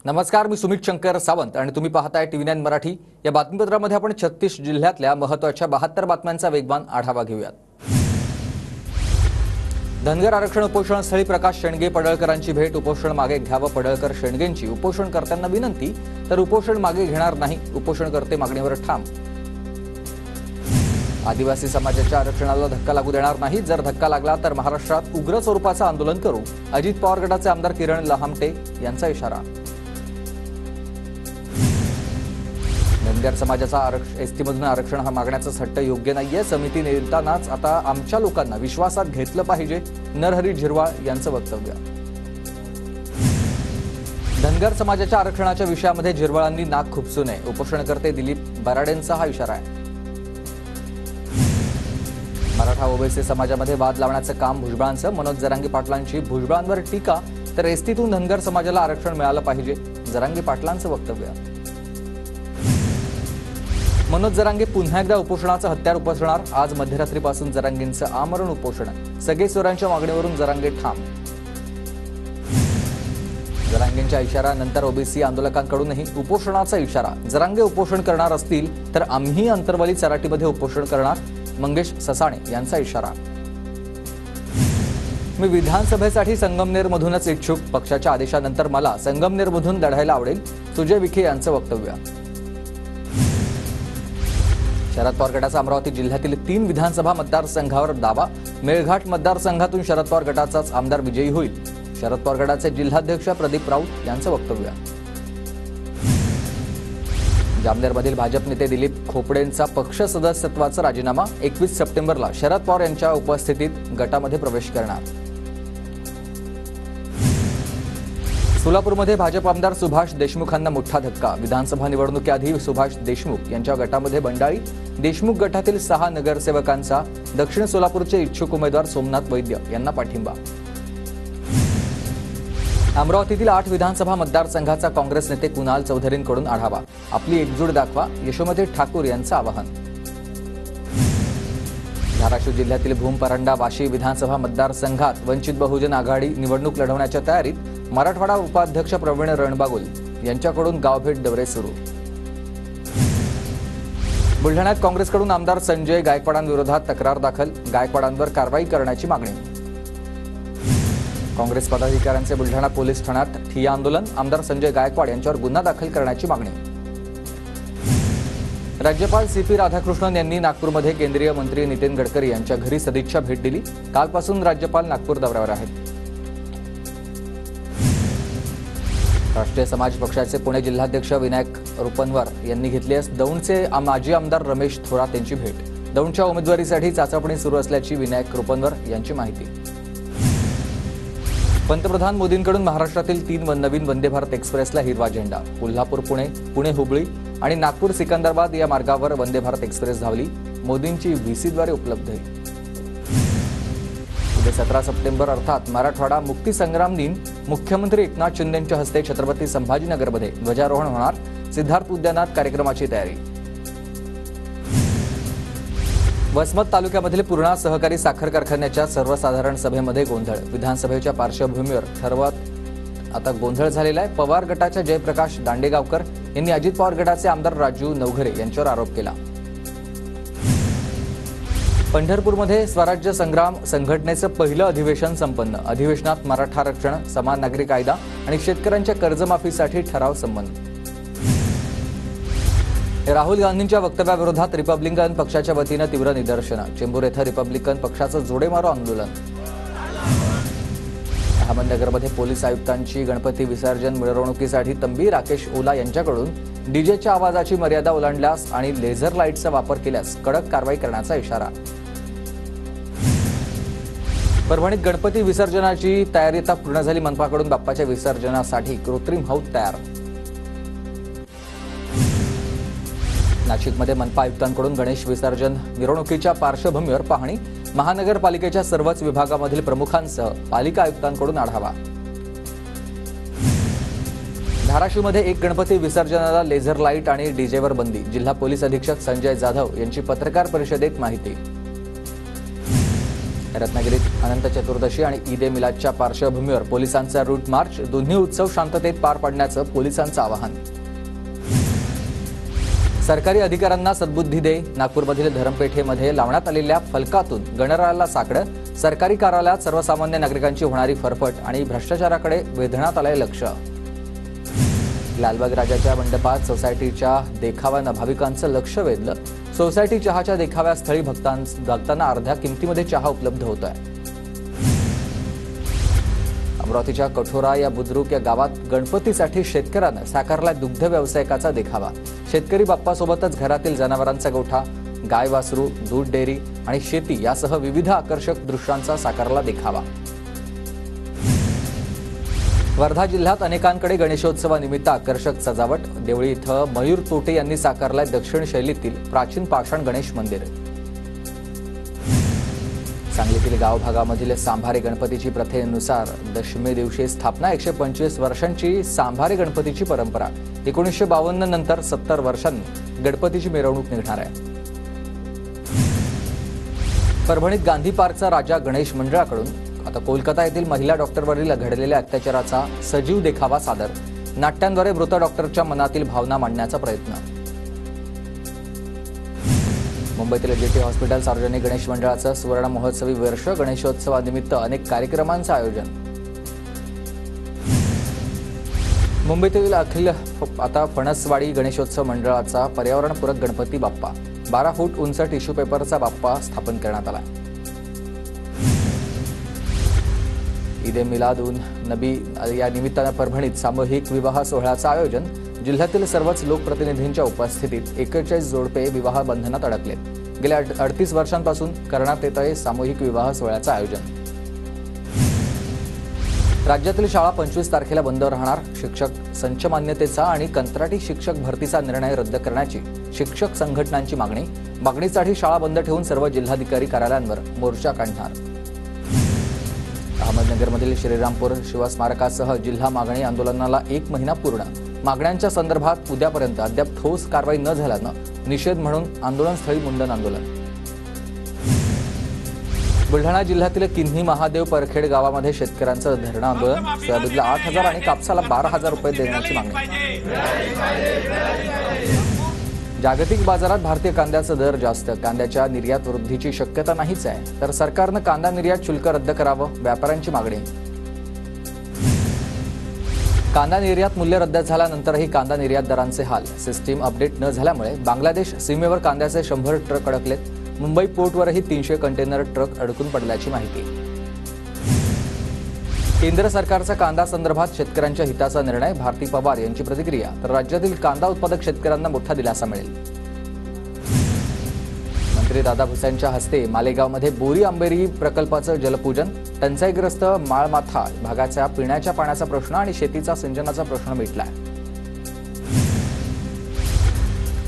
नमस्कार, मी सुमित शंकर सावंत आणि तुम्ही पाहताय TV9 मराठी। या बातमीपत्रामध्ये आपण 36 जिल्ह्यातल्या महत्त्वाच्या 72 बातम्यांचा वेगवान आढावा घेऊयात। धनगर आरक्षण उपोषणस्थळी प्रकाश शेंडगे पडळकरांची भेट। उपोषण मागे घ्यावं, पडळकर शेंडगेंची उपोषणकर्त्यांना विनंती, तर उपोषण मागे घेणार नाही, उपोषणकर्ते मागणीवर ठाम। आदिवासी समाजाच्या आरक्षणाला धक्का लागू देणार नाही, जर धक्का लागला तर महाराष्ट्रात उग्र स्वरूपाचं आंदोलन करू, अजित पवार गटाचे आमदार किरण लहामटे यांचा इशारा। धनगर समाजाचा एसटीमधून आरक्षण हा मागण्याचा हट्ट योग्य नाहीये, समिती नेतानाच आता आमच्या लोकांना विश्वासात घेतलं पाहिजे, नरहरी झिरवाळ यांचं वक्तव्य। धनगर समाजाच्या आरक्षणाच्या विषयामध्ये झिरवाळांनी नाक खुपसू नये, उपोषणकर्ते दिलीप बराडेंचा हा इशारा आहे। मराठा ओबीसी समाजामध्ये वाद लावण्याचं काम भुजबळांचं, मनोज जरांगे पाटलांची भुजबळांवर टीका, तर एसटीतून धनगर समाजाला आरक्षण मिळालं पाहिजे, जरांगे पाटलांचं वक्तव्य। मनोज जरांगे पुन्हा एकदा उपोषणाचं हत्यार उपसणार, आज मध्यरात्रीपासून जरांगेंचं आमरण उपोषण, सगळे स्वरांच्या मागणीवरून जरांगे ठाम। जरांगेंच्या इशाऱ्यानंतर ओबीसी आंदोलकांकडूनही उपोषणाचा इशारा, जरांगे उपोषण करणार असतील तर आम्ही अंतरवाली चराटीमध्ये उपोषण करणार, मंगेश ससाणे यांचा इशारा। मी विधानसभेसाठी संगमनेरमधूनच इच्छुक, पक्षाच्या आदेशानंतर मला संगमनेरमधून लढायला आवडेल, सुजय विखे यांचं वक्तव्य। शरद पवार गटाचा अमरावती जिल्ह्यातील 3 विधानसभा मतदारसंघावर दावा, मेळघाट मतदारसंघातून शरद पवार गटाचाच आमदार विजयी होईल, शरद पवार गटाचे जिल्हाध्यक्ष प्रदीप राऊत यांचं वक्तव्य। जामनेरमधील भाजप नेते दिलीप खोपडेंचा पक्ष सदस्यत्वाचा राजीनामा, 21 सप्टेंबरला शरद पवार यांच्या उपस्थितीत गटामध्ये प्रवेश करणार। सोलापूरमध्ये भाजप आमदार सुभाष देशमुखांना मोठा धक्का, विधानसभा निवडणुकीआधी सुभाष देशमुख यांच्या गटामध्ये बंडाळी, देशमुख गटातील 6 नगरसेवकांचा दक्षिण सोलापूरचे इच्छुक उमेदवार सोमनाथ वैद्य यांना पाठिंबा। अमरावतीतील 8 विधानसभा मतदारसंघाचा काँग्रेस नेते कुणाल चौधरींकडून आढावा, आपली एकजूट दाखवा, यशोमती ठाकूर यांचं आवाहन। धाराशिव जिल्ह्यातील भूम परंडा वाशी विधानसभा मतदारसंघात वंचित बहुजन आघाडी निवडणूक लढवण्याच्या तयारीत, मराठवाडा उपाध्यक्ष प्रवीण रणबागुल यांच्याकडून गावभेट दौरे सुरू। बुलढाण्यात काँग्रेसकडून आमदार संजय गायकवाडांविरोधात तक्रार दाखल, गायकवाडांवर कारवाई करण्याची मागणी। काँग्रेस पदाधिकाऱ्यांचे बुलढाणा पोलीस ठाण्यात ठिय्या आंदोलन, आमदार संजय गायकवाड यांच्यावर गुन्हा दाखल करण्याची मागणी। राज्यपाल CP राधाकृष्णन यांनी नागपूरमध्ये केंद्रीय मंत्री नितीन गडकरी यांच्या घरी सदिच्छा भेट दिली, कालपासून राज्यपाल नागपूर दौऱ्यावर आहेत। राष्ट्रीय समाज पक्षाचे पुणे जिल्हाध्यक्ष विनायक रुपनवर यांनी घेतली दौंडचे माजी आमदार रमेश थोरात यांची भेट, दौंडच्या उमेदवारीसाठी चाचपणी सुरू असल्याची विनायक रुपनवर यांची माहिती। पंतप्रधान मोदींकडून महाराष्ट्रातील 3 नवीन वंदे भारत एक्सप्रेसला हिरवा झेंडा, कोल्हापूर पुणे, पुणे हुबळी आणि नागपूर सिकंदराबाद या मार्गावर वंदे भारत एक्सप्रेस धावली, मोदींची VC द्वारे उपलब्धी। उद्या 17 सप्टेंबर अर्थात मराठवाडा मुक्ती संग्राम दिन, मुख्यमंत्री एकनाथ शिंदेंच्या हस्ते छत्रपती संभाजीनगरमध्ये ध्वजारोहण होणार, सिद्धार्थ उद्यानात कार्यक्रमाची तयारी। वसमत तालुक्यामधील पूर्णा सहकारी साखर कारखान्याच्या सर्वसाधारण सभेमध्ये गोंधळ, विधानसभेच्या पार्श्वभूमीवर ठरवत आता गोंधळ झालेला आहे। पवार गटाच्या जयप्रकाश दांडेगावकर यांनी अजित पवार गटाचे आमदार राजू नवघरे यांच्यावर आरोप केला। पंढरपूरमध्ये स्वराज्य संग्राम संघटनेचं पहिलं अधिवेशन संपन्न, अधिवेशनात मराठा आरक्षण, समान नागरी कायदा आणि शेतकऱ्यांच्या कर्जमाफीसाठी ठराव संमत। राहुल गांधींच्या वक्तव्याविरोधात रिपब्लिकन पक्षाच्या वतीनं तीव्र निदर्शनं, चेंबूर येथे रिपब्लिकन पक्षाचं जोडेमारो आंदोलन। अहमदनगरमध्ये पोलीस आयुक्तांची गणपती विसर्जन मिरवणुकीसाठी तंबी, राकेश ओला यांच्याकडून डीजेच्या आवाजाची मर्यादा ओलांडल्यास आणि लेझर लाईटचा वापर केल्यास कडक कारवाई करण्याचा इशारा। परभणीत गणपती विसर्जनाची तयारी आता पूर्ण झाली, मनपाकडून बाप्पाच्या विसर्जनासाठी कृत्रिम हौद तयार। नाशिकमध्ये मनपा आयुक्तांकडून गणेश विसर्जन मिरवणुकीच्या पार्श्वभूमीवर पाहणी, महानगरपालिकेच्या सर्वच विभागामधील प्रमुखांसह पालिका आयुक्तांकडून आढावा। धाराशिवमध्ये 1 गणपती विसर्जनाला लेझर लाईट आणि डीजेवर बंदी, जिल्हा पोलीस अधीक्षक संजय जाधव यांची पत्रकार परिषदेत माहिती। रत्नागिरीत अनंत चतुर्दशी आणि ईद ए मिलादच्या पार्श्वभूमीवर पोलिसांचा रूट मार्च, दोन्ही उत्सव शांततेत पार पाडण्याचं पोलिसांचं आवाहन. सरकारी अधिकाऱ्यांना सद्बुद्धी दे. नागपूरमधील धरमपेठेमध्ये लावण्यात आलेल्या फलकातून गणरायाला साकडं. सरकारी कार्यालयात सर्वसामान्य नागरिकांची होणारी फरफट आणि भ्रष्टाचाराकडे वेधण्यात आलंय लक्ष. लालबाग राजाच्या मंडपात सोसायटीच्या देखाव्यानं भाविकांचं लक्ष वेधलं. सोसायटी चहाच्या देखाव्यास्थळी भक्तांना अर्ध्या किमतीमध्ये चहा उपलब्ध होतोय. अमरावतीच्या कठोरा या बुद्रुक या गावात गणपतीसाठी शेतकऱ्यानं साकारला दुग्ध व्यावसायिकाचा देखावा. शेतकरी बाप्पासोबतच घरातील जनावरांचा गोठा, गाय वासरू, दूध डेअरी आणि शेती यासह विविध आकर्षक दृश्यांचा साकारला देखावा. वर्धा जिल्ह्यात अनेकांकडे गणेशोत्सवानिमित्त आकर्षक सजावट. देवळी इथं मयूर तोटे यांनी साकारलंय दक्षिण शैलीतील प्राचीन पाषाण गणेश मंदिर. सांगलीतील गावभागामधील सांभारे गणपतीची प्रथेनुसार दशमी दिवशी स्थापना. 125 वर्षांची सांभारे गणपतीची परंपरा. 1952 नंतर 70 वर्षांनी गणपतीची मिरवणूक निघणार आहे. परभणीत गांधी पार्कचा राजा गणेश मंडळाकडून आता कोलकाता येथील महिला डॉक्टरवरील घडलेल्या अत्याचाराचा सजीव देखावा सादर. नाट्यांद्वारे मृत डॉक्टरच्या मनातील भावना मांडण्याचा प्रयत्न. मुंबईतील जेटी हॉस्पिटल सार्वजनिक गणेश मंडळाचं सुवर्ण महोत्सवी वर्ष. गणेशोत्सवानिमित्त अनेक कार्यक्रमांचं आयोजन. मुंबईतील अखिल आता फणसवाडी गणेशोत्सव मंडळाचा पर्यावरणपूरक गणपती बाप्पा. 12 फूट उंच टिश्यू पेपरचा बाप्पा स्थापन करण्यात आला. ईद ए मिलाद उन नबी या निमित्तानं परभणीत सामूहिक विवाह सोहळ्याचं आयोजन. जिल्ह्यातील सर्वच लोकप्रतिनिधींच्या उपस्थितीत 41 जोडपे विवाह बंधनात अडकले. गेल्या 38 वर्षांपासून करण्यात येत आहे सामूहिक विवाह सोहळ्याचं आयोजन. राज्यातील शाळा 25 तारखेला बंद राहणार. शिक्षक संच मान्यतेचा आणि कंत्राटी शिक्षक भरतीचा निर्णय रद्द करण्याची शिक्षक संघटनांची मागणी. मागणीसाठी शाळा बंद ठेवून सर्व जिल्हाधिकारी कार्यालयांवर मोर्चा काढणार. अहमदनगरमधील श्रीरामपूर शिवस्मारकासह जिल्हा मागणी आंदोलनाला 1 महिना पूर्ण. मागण्यांच्या संदर्भात उद्यापर्यंत अद्याप ठोस कारवाई न झाल्यानं निषेध म्हणून आंदोलनस्थळी मुंडन आंदोलन. बुलढाणा जिल्ह्यातील किन्ही महादेव परखेड गावामध्ये शेतकऱ्यांचं धरणं आंदोलन. सोयाबीनला 8,000 आणि कापसाला 12,000 रुपये देण्याची मागणी. जागतिक बाजारात भारतीय कांद्याचा दर जास्त. कांद्याच्या निर्यात वृद्धीची शक्यता नाहीच आहे. तर सरकारनं कांदा निर्यात शुल्क रद्द करावं, व्यापाऱ्यांची मागणी. कांदा निर्यात मूल्य रद्द झाल्यानंतरही कांदा निर्यात दरांचे हाल. सिस्टीम अपडेट न झाल्यामुळे बांगलादेश सीमेवर कांद्याचे 100 ट्रक अडकलेत. मुंबई पोर्टवरही 300 कंटेनर ट्रक अडकून पडल्याची माहिती. केंद्र सरकारचा कांदा संदर्भात शेतकऱ्यांच्या हिताचा निर्णय. भारती पवार यांची प्रतिक्रिया. तर राज्यातील कांदा उत्पादक शेतकऱ्यांना मोठा दिलासा मिळेल. मंत्री दादा भुसेंच्या हस्ते मालेगावमध्ये बोरी आंबेरी प्रकल्पाचं जलपूजन. टंचाईग्रस्त माळमाथा भागाच्या पिण्याच्या पाण्याचा प्रश्न आणि शेतीचा सिंचनाचा प्रश्न मिटलाय.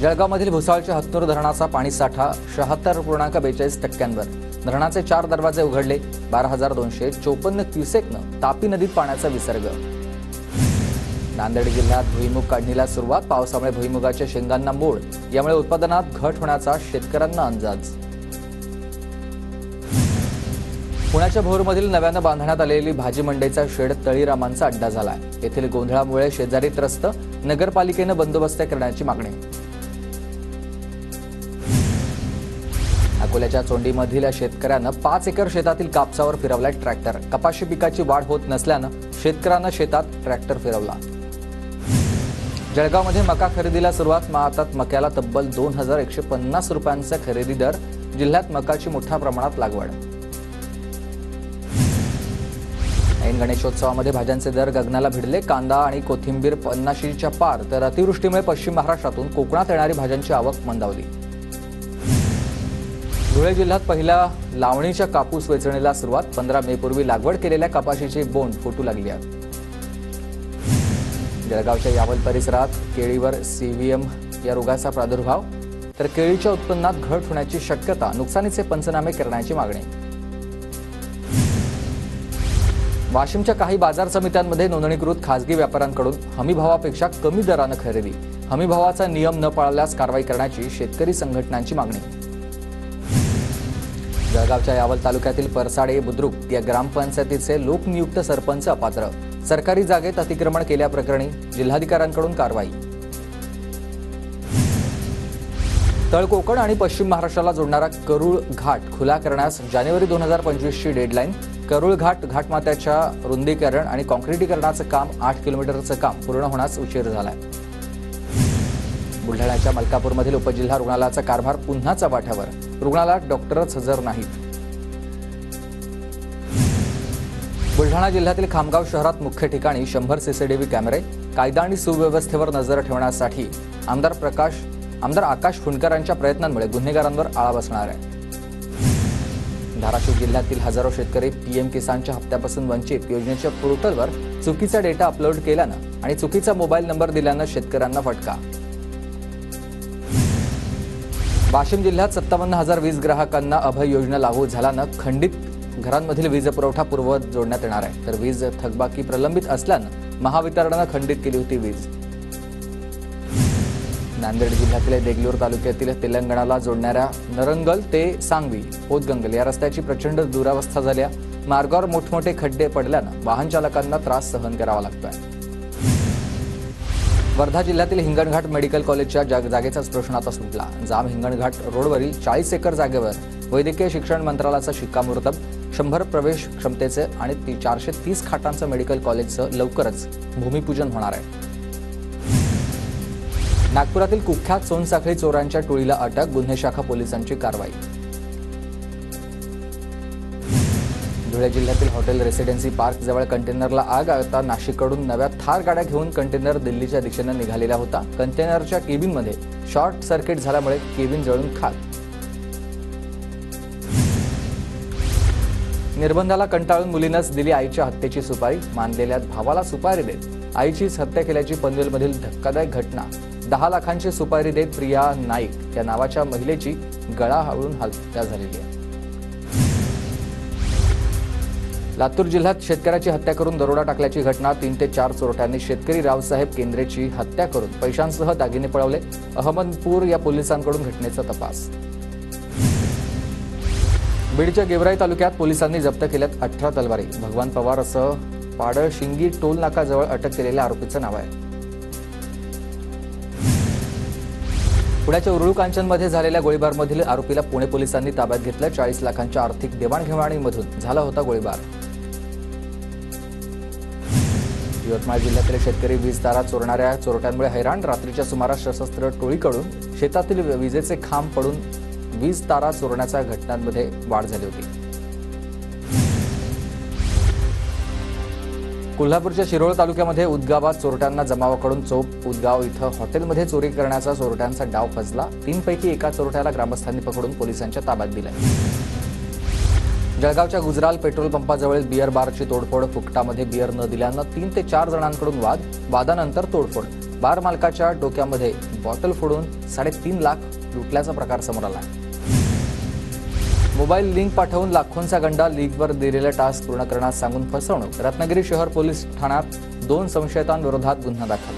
जळगावमधील भुसावळच्या हत्नूर धरणाचा पाणीसाठा 76.42%. धरणाचे 4 दरवाजे उघडले. 12,254 क्युसेकनं तापी नदीत पाण्याचा विसर्ग. नांदेड जिल्ह्यात भुईमुग काढणीला सुरुवात. पावसामुळे भुईमुगाच्या शेंगांना मोड. यामुळे उत्पादनात घट होण्याचा शेतकऱ्यांना अंदाज. पुण्याच्या भोरमधील नव्यानं बांधण्यात आलेली भाजी मंडईचा शेड तळीरामांचा अड्डा झालाय. येथील गोंधळामुळे शेजारी त्रस्त. नगरपालिकेनं बंदोबस्त करण्याची मागणी. अकोल्याच्या चोंडीमधील शेतकऱ्यानं 5 एकर शेतातील कापसावर फिरवलाय ट्रॅक्टर. कपाशी पिकाची वाढ होत नसल्यानं शेतकऱ्यानं शेतात ट्रॅक्टर फिरवला. जळगावमध्ये मका खरेदीला सुरुवात. महाराष्ट्रात मक्याला तब्बल 2,150 रुपयांचा खरेदी दर. जिल्ह्यात मकाची मोठ्या प्रमाणात लागवड. ऐन गणेशोत्सवामध्ये भाज्यांचे दर गगनाला भिडले. कांदा आणि कोथिंबीर 50च्या पार. तर अतिवृष्टीमुळे पश्चिम महाराष्ट्रातून कोकणात येणारी भाज्यांची आवक मंदावली. धुळे जिल्ह्यात पहिल्या लावणीच्या कापूस वेचणीला सुरुवात. 15 मे पूर्वी लागवड केलेल्या कपाशीची बोंड फुटू लागली आहे. जळगावच्या यावल परिसरात केळीवर सीव्हीएम या रोगाचा प्रादुर्भाव. तर केळीच्या उत्पन्नात घट होण्याची शक्यता. नुकसानीचे पंचनामे करण्याची मागणी. वाशिमच्या काही बाजार समित्यांमध्ये नोंदणीकृत खासगी व्यापाऱ्यांकडून हमीभावापेक्षा कमी दरानं खरेदी. हमीभावाचा नियम न पाळल्यास कारवाई करण्याची शेतकरी संघटनांची मागणी. जळगावच्या यावल तालुक्यातील परसाडे बुद्रुक या ग्रामपंचायतीचे लोकनियुक्त सरपंच अपात्र. सरकारी जागेत अतिक्रमण केल्याप्रकरणी जिल्हाधिकाऱ्यांकडून कारवाई. तळ कोकण आणि पश्चिम महाराष्ट्राला जोडणारा करूळ घाट खुला करण्यास जानेवारी 2025 ची डेडलाईन. करूळ घाटमाथ्याच्या रुंदीकरण आणि कॉन्क्रिटीकरणाचं काम 8 किलोमीटरचं काम पूर्ण होण्यास उशीर झालाय. बुलढाण्याच्या मलकापूरमधील उपजिल्हा रुग्णालयाचा कारभार पुन्हा चव्हाट्यावर. रुग्णालयात डॉक्टरच हजर नाहीत. बुलढाणा जिल्ह्यातील खामगाव शहरात मुख्य ठिकाणी 100 सीसीटीव्ही कॅमेरे. कायदा आणि सुव्यवस्थेवर नजर ठेवण्यासाठी आमदार आकाश फुंडकरांच्या प्रयत्नांमुळे गुन्हेगारांवर आळा बसणार आहे. धाराशिव जिल्ह्यातील हजारो शेतकरी पीएम किसानच्या हप्त्यापासून वंचित. योजनेच्या पोर्टलवर चुकीचा डेटा अपलोड केल्यानं आणि चुकीचा मोबाईल नंबर दिल्यानं शेतकऱ्यांना फटका. वाशिम जिल्ह्यात 57,000 वीज ग्राहकांना अभय योजना लागू झाल्यानं खंडित घरांमधील वीज पुरवठा पूर्ववत जोडण्यात येणार आहे. तर वीज थकबाकी प्रलंबित असल्यानं महावितरणानं खंडित केली होती वीज. नांदेड जिल्ह्यातील देगलूर तालुक्यातील तेलंगणाला जोडणाऱ्या नरंगल ते सांगवी होतगंगल या रस्त्याची प्रचंड दुरावस्था झाल्या. मार्गावर मोठमोठे खड्डे पडल्यानं वाहन चालकांना त्रास सहन करावा लागतोय. वर्धा जिल्ह्यातील हिंगणघाट मेडिकल कॉलेजच्या जागेचाच प्रश्न आता सुटला. जाम हिंगणघाट रोडवरील 40 एकर जागेवर वैद्यकीय शिक्षण मंत्रालयाचा शिक्कामोर्तब. 100 प्रवेश क्षमतेचे आणि 430 खाटांचं मेडिकल कॉलेजचं लवकरच भूमिपूजन होणार आहे. नागपुरातील कुख्यात सोनसाखळी चोरांच्या टोळीला अटक. गुन्हे शाखा पोलिसांची कारवाई. धुळे जिल्ह्यातील हॉटेल रेसिडेन्सी पार्क जवळ कंटेनरला आग. आता नाशिककडून नव्या थार गाड्या घेऊन कंटेनर दिल्लीच्या दिशेने निघालेला होता. कंटेनरच्या केबिनमध्ये शॉर्ट सर्किट झाल्यामुळे केबिन जळून खाक. निर्बंधाला कंटाळून मुलीनंच दिली आईच्या हत्येची सुपारी. मानलेल्या भावाला सुपारी देत आईचीच हत्या केल्याची पनवेलमधील धक्कादायक घटना. 10 लाखांची सुपारी देत प्रिया नाईक या नावाच्या महिलेची गळा हावळून हत्या झालेली आहे. लातूर जिल्ह्यात शेतकऱ्याची हत्या करून दरोडा टाकल्याची घटना. 3 ते 4 चोरट्यांनी शेतकरी रावसाहेब केंद्रेची हत्या करून पैशांसह दागिने पळवले. अहमदपूर या पोलिसांकडून घटनेचा तपास. बीडच्या गेवराई तालुक्यात पोलिसांनी जप्त केल्यात 18 तलवारी. भगवान पवार असं पाडळशिंगी टोल नाकाजवळ अटक केलेल्या आरोपीचं नाव आहे. पुण्याच्या उरुळू कांचनमध्ये झालेल्या गोळीबारमधील आरोपीला पुणे पोलिसांनी ताब्यात घेतलं. 40 लाखांच्या आर्थिक देवाणघेवाणीमधून झाला होता गोळीबार. यवतमाळ जिल्ह्यातील शेतकरी वीज तारा चोरणाऱ्या चोरट्यांमुळे हैराण. रात्रीच्या सुमारास सशस्त्र टोळीकडून शेतातील विजेचे खांब पडून वीज तारा चोरण्याच्या घटनांमध्ये वाढ झाली होती. कोल्हापूरच्या शिरोळ तालुक्यामध्ये उदगावात चोरट्यांना जमावाकडून चोप. उदगाव इथं हॉटेलमध्ये चोरी करण्याचा चोरट्यांचा डाव फसला. 3 पैकी एका चोरट्याला ग्रामस्थांनी पकडून पोलिसांच्या ताब्यात दिलंय. जळगावच्या गुजराल पेट्रोल पंपाजवळील बिअर बारची तोडफोड. फुकटामध्ये बिअर न दिल्यानं 3 ते 4 जणांकडून वादानंतर तोडफोड. बार मालकाच्या डोक्यामध्ये बॉटल फोडून 3.5 लाख लुटल्याचा प्रकार समोर आला. मोबाईल लिंक पाठवून लाखोंचा गंडा. लिंकवर दिलेला टास्क पूर्ण करण्यास सांगून फसवणूक. रत्नागिरी शहर पोलीस ठाण्यात 2 संशयितांविरोधात गुन्हा दाखल.